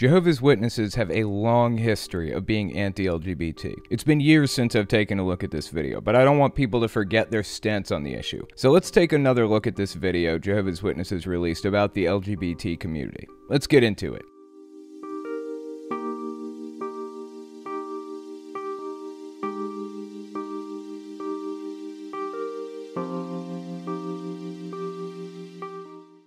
Jehovah's Witnesses have a long history of being anti-LGBT. It's been years since I've taken a look at this video, but I don't want people to forget their stance on the issue. So let's take another look at this video Jehovah's Witnesses released about the LGBT community. Let's get into it.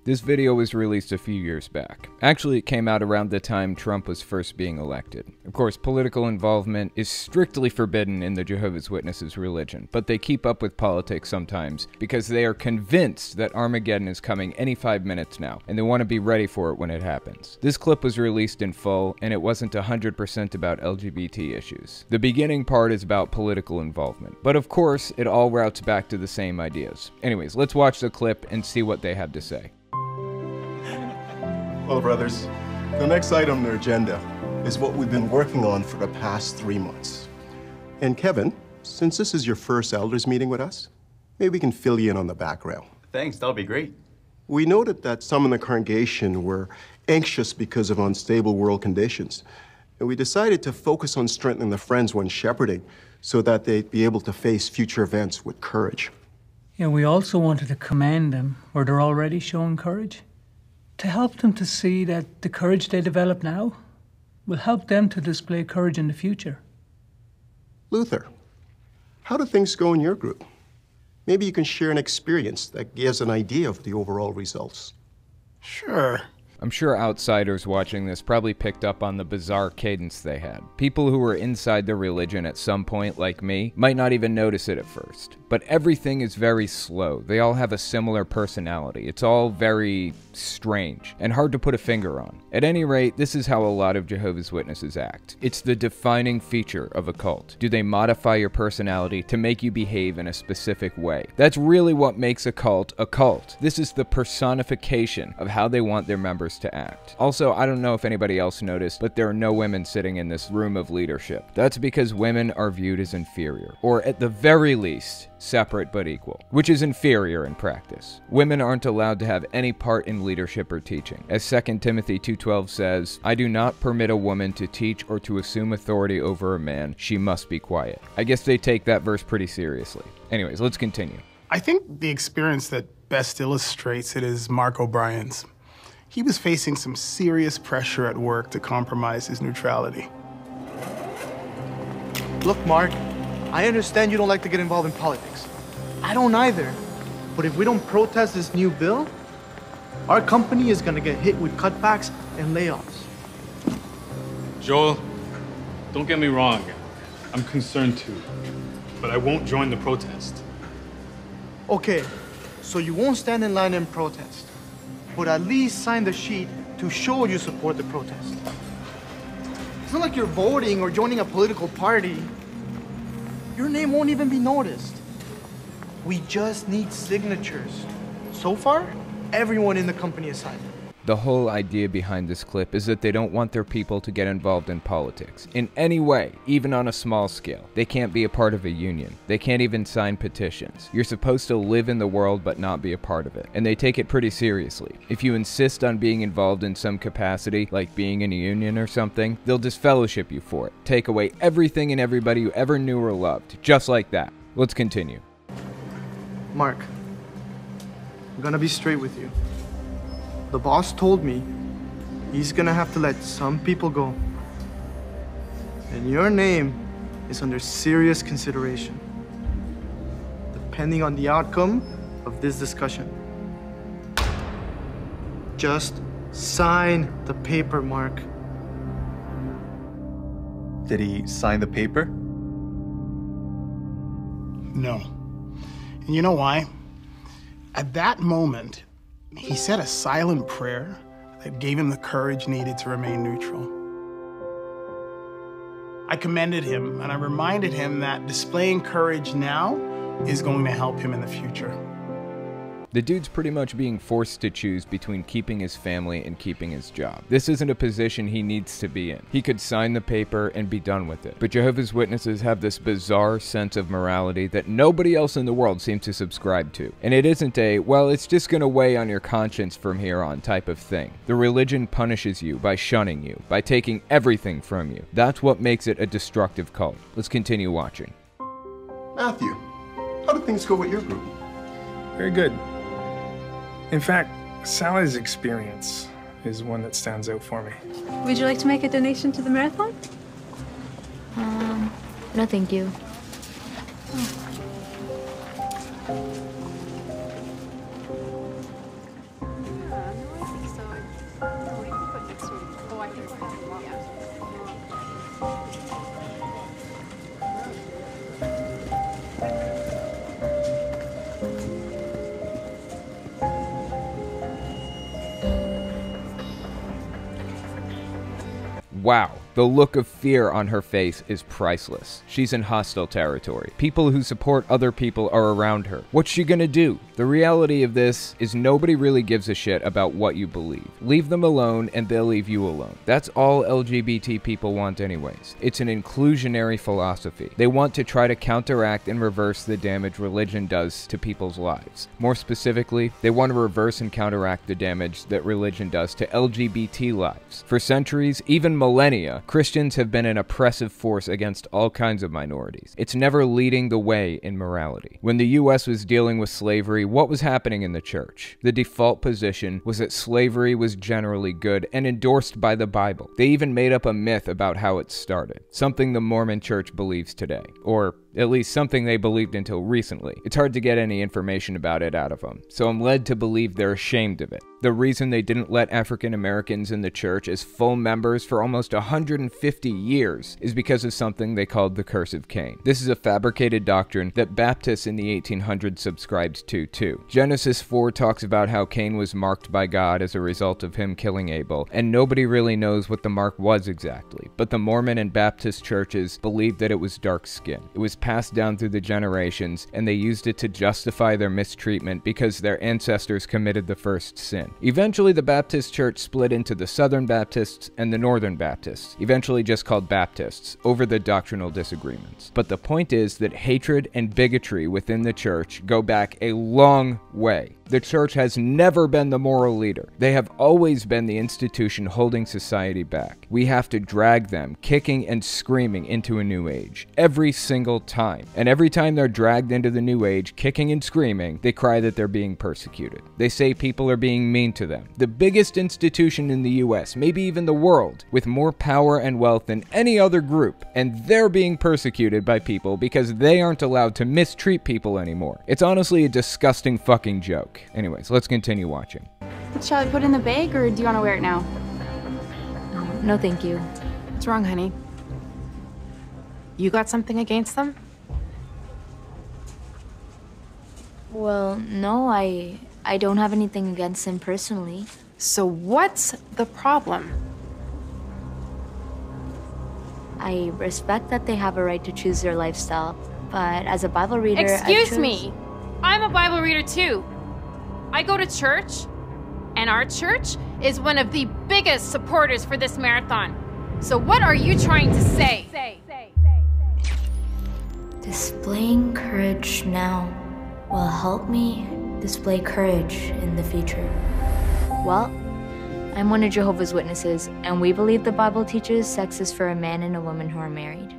This video was released a few years back. Actually, it came out around the time Trump was first being elected. Of course, political involvement is strictly forbidden in the Jehovah's Witnesses religion, but they keep up with politics sometimes because they are convinced that Armageddon is coming any 5 minutes now, and they want to be ready for it when it happens. This clip was released in full, and it wasn't 100% about LGBT issues. The beginning part is about political involvement, but of course, it all routes back to the same ideas. Anyways, let's watch the clip and see what they have to say. Well, brothers, the next item on the agenda is what we've been working on for the past 3 months. And Kevin, since this is your first elders meeting with us, maybe we can fill you in on the background. Thanks, that'll be great. We noted that some in the congregation were anxious because of unstable world conditions. And we decided to focus on strengthening the friends when shepherding so that they'd be able to face future events with courage. Yeah, we also wanted to commend them where they're already showing courage, to help them to see that the courage they develop now will help them to display courage in the future. Luther, how do things go in your group? Maybe you can share an experience that gives an idea of the overall results. Sure. I'm sure outsiders watching this probably picked up on the bizarre cadence they had. People who were inside the religion at some point, like me, might not even notice it at first. But everything is very slow. They all have a similar personality. It's all very strange and hard to put a finger on. At any rate, this is how a lot of Jehovah's Witnesses act. It's the defining feature of a cult. Do they modify your personality to make you behave in a specific way? That's really what makes a cult a cult. This is the personification of how they want their members to act. Also, I don't know if anybody else noticed, but there are no women sitting in this room of leadership. That's because women are viewed as inferior, or at the very least, separate but equal, which is inferior in practice. Women aren't allowed to have any part in leadership or teaching. As 2 Timothy 2:12 says, I do not permit a woman to teach or to assume authority over a man. She must be quiet. I guess they take that verse pretty seriously. Anyways, let's continue. I think the experience that best illustrates it is Mark O'Brien's. He was facing some serious pressure at work to compromise his neutrality. Look, Mark, I understand you don't like to get involved in politics. I don't either. But if we don't protest this new bill, our company is gonna get hit with cutbacks and layoffs. Joel, don't get me wrong. I'm concerned too, but I won't join the protest. Okay, so you won't stand in line and protest, but at least sign the sheet to show you support the protest. It's not like you're voting or joining a political party. Your name won't even be noticed. We just need signatures. So far, everyone in the company is signed. The whole idea behind this clip is that they don't want their people to get involved in politics in any way, even on a small scale. They can't be a part of a union. They can't even sign petitions. You're supposed to live in the world but not be a part of it, and they take it pretty seriously. If you insist on being involved in some capacity, like being in a union or something, they'll disfellowship you for it, take away everything and everybody you ever knew or loved, just like that. Let's continue. Mark, I'm gonna be straight with you. The boss told me he's gonna have to let some people go. And your name is under serious consideration, depending on the outcome of this discussion. Just sign the paper, Mark. Did he sign the paper? No. And you know why? At that moment, he said a silent prayer that gave him the courage needed to remain neutral. I commended him and I reminded him that displaying courage now is going to help him in the future. The dude's pretty much being forced to choose between keeping his family and keeping his job. This isn't a position he needs to be in. He could sign the paper and be done with it. But Jehovah's Witnesses have this bizarre sense of morality that nobody else in the world seems to subscribe to. And it isn't a, well, it's just gonna weigh on your conscience from here on type of thing. The religion punishes you by shunning you, by taking everything from you. That's what makes it a destructive cult. Let's continue watching. Matthew, how did things go with your group? Very good. In fact, Sally's experience is one that stands out for me. Would you like to make a donation to the marathon? No thank you. Wow. The look of fear on her face is priceless. She's in hostile territory. People who support other people are around her. What's she gonna do? The reality of this is nobody really gives a shit about what you believe. Leave them alone and they'll leave you alone. That's all LGBT people want anyways. It's an inclusionary philosophy. They want to try to counteract and reverse the damage religion does to people's lives. More specifically, they want to reverse and counteract the damage that religion does to LGBT lives. For centuries, even millennia, Christians have been an oppressive force against all kinds of minorities. It's never leading the way in morality. When the US was dealing with slavery, what was happening in the church? The default position was that slavery was generally good and endorsed by the Bible. They even made up a myth about how it started, something the Mormon Church believes today, or at least something they believed until recently. It's hard to get any information about it out of them, so I'm led to believe they're ashamed of it. The reason they didn't let African Americans in the church as full members for almost 150 years is because of something they called the Curse of Cain. This is a fabricated doctrine that Baptists in the 1800s subscribed to too. Genesis 4 talks about how Cain was marked by God as a result of him killing Abel, and nobody really knows what the mark was exactly, but the Mormon and Baptist churches believed that it was dark skin. It was passed down through the generations, and they used it to justify their mistreatment because their ancestors committed the first sin. Eventually, the Baptist church split into the Southern Baptists and the Northern Baptists, eventually just called Baptists, over the doctrinal disagreements. But the point is that hatred and bigotry within the church go back a long way. The church has never been the moral leader. They have always been the institution holding society back. We have to drag them, kicking and screaming, into a new age. Every single time. And every time they're dragged into the new age, kicking and screaming, they cry that they're being persecuted. They say people are being mean to them. The biggest institution in the US, maybe even the world, with more power and wealth than any other group, and they're being persecuted by people because they aren't allowed to mistreat people anymore. It's honestly a disgusting fucking joke. Anyways, let's continue watching. Shall I put it in the bag, or do you want to wear it now? No, thank you. What's wrong, honey? You got something against them? Well, no, I don't have anything against him personally. So what's the problem? I respect that they have a right to choose their lifestyle, but as a Bible reader, Excuse me! I'm a Bible reader too. I go to church, and our church is one of the biggest supporters for this marathon. So what are you trying to say? Displaying courage now will help me display courage in the future. Well, I'm one of Jehovah's Witnesses, and we believe the Bible teaches sex is for a man and a woman who are married.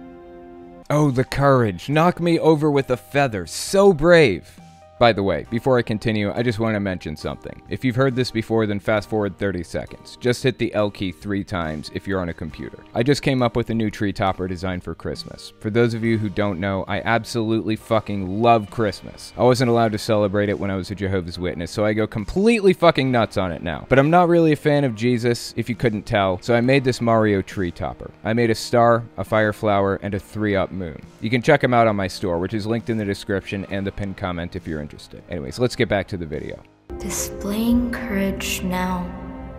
Oh, the courage. Knock me over with a feather. So brave. By the way, before I continue, I just want to mention something. If you've heard this before, then fast forward 30 seconds. Just hit the L key 3 times if you're on a computer. I just came up with a new tree topper design for Christmas. For those of you who don't know, I absolutely fucking love Christmas. I wasn't allowed to celebrate it when I was a Jehovah's Witness, so I go completely fucking nuts on it now. But I'm not really a fan of Jesus, if you couldn't tell, so I made this Mario tree topper. I made a star, a fire flower, and a 3-up moon. You can check them out on my store, which is linked in the description and the pinned comment if you're interested. Anyways, let's get back to the video. Displaying courage now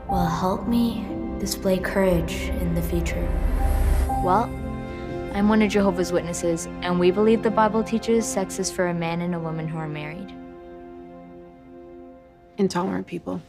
will help me display courage in the future. Well, I'm one of Jehovah's Witnesses, and we believe the Bible teaches sex is for a man and a woman who are married. intolerant people.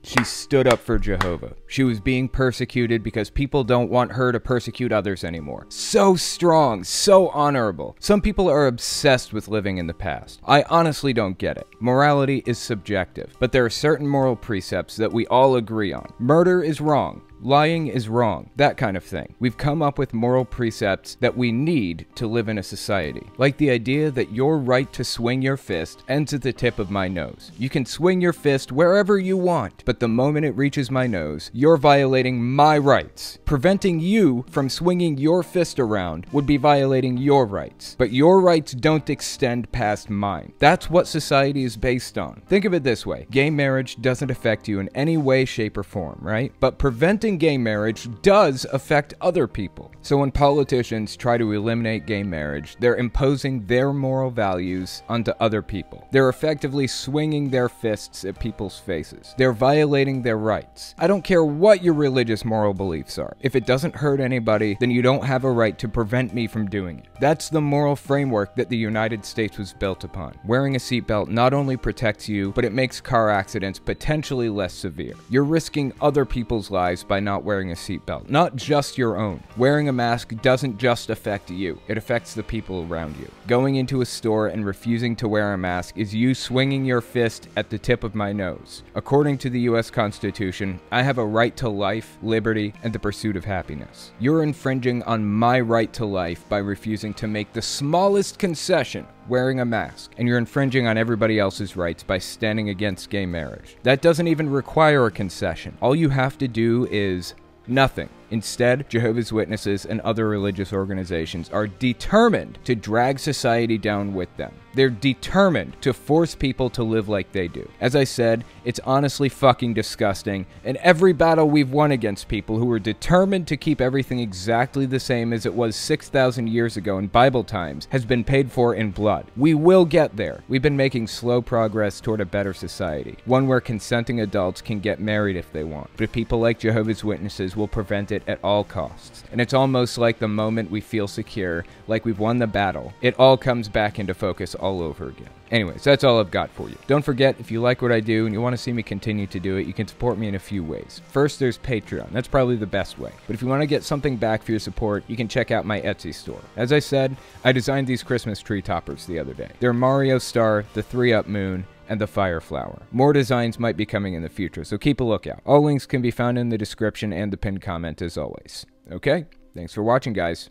She stood up for Jehovah. She was being persecuted because people don't want her to persecute others anymore. So strong, so honorable. Some people are obsessed with living in the past. I honestly don't get it. Morality is subjective, but there are certain moral precepts that we all agree on. Murder is wrong. Lying is wrong, that kind of thing. We've come up with moral precepts that we need to live in a society. Like the idea that your right to swing your fist ends at the tip of my nose. You can swing your fist wherever you want, but the moment it reaches my nose, you're violating my rights. Preventing you from swinging your fist around would be violating your rights. But your rights don't extend past mine. That's what society is based on. Think of it this way. Gay marriage doesn't affect you in any way, shape, or form, right? But preventing gay marriage does affect other people. So when politicians try to eliminate gay marriage, they're imposing their moral values onto other people. They're effectively swinging their fists at people's faces. They're violating their rights. I don't care what your religious moral beliefs are. If it doesn't hurt anybody, then you don't have a right to prevent me from doing it. That's the moral framework that the United States was built upon. Wearing a seatbelt not only protects you, but it makes car accidents potentially less severe. You're risking other people's lives by not wearing a seatbelt, not just your own. Wearing a mask doesn't just affect you, it affects the people around you. Going into a store and refusing to wear a mask is you swinging your fist at the tip of my nose. According to the US Constitution, I have a right to life, liberty, and the pursuit of happiness. You're infringing on my right to life by refusing to make the smallest concession, wearing a mask, and you're infringing on everybody else's rights by standing against gay marriage. That doesn't even require a concession. All you have to do is nothing. Instead, Jehovah's Witnesses and other religious organizations are determined to drag society down with them. They're determined to force people to live like they do. As I said, it's honestly fucking disgusting, and every battle we've won against people who are determined to keep everything exactly the same as it was 6,000 years ago in Bible times has been paid for in blood. We will get there. We've been making slow progress toward a better society, one where consenting adults can get married if they want, but people like Jehovah's Witnesses will prevent it at all costs. And it's almost like the moment we feel secure, like we've won the battle, it all comes back into focus all over again. Anyways, that's all I've got for you. Don't forget, if you like what I do and you want to see me continue to do it, you can support me in a few ways. First, there's Patreon. That's probably the best way. But if you want to get something back for your support, you can check out my Etsy store. As I said, I designed these Christmas tree toppers the other day. They're Mario Star, the 3-Up Moon, and the Fire Flower. More designs might be coming in the future, so keep a lookout. All links can be found in the description and the pinned comment as always. Okay? Thanks for watching, guys.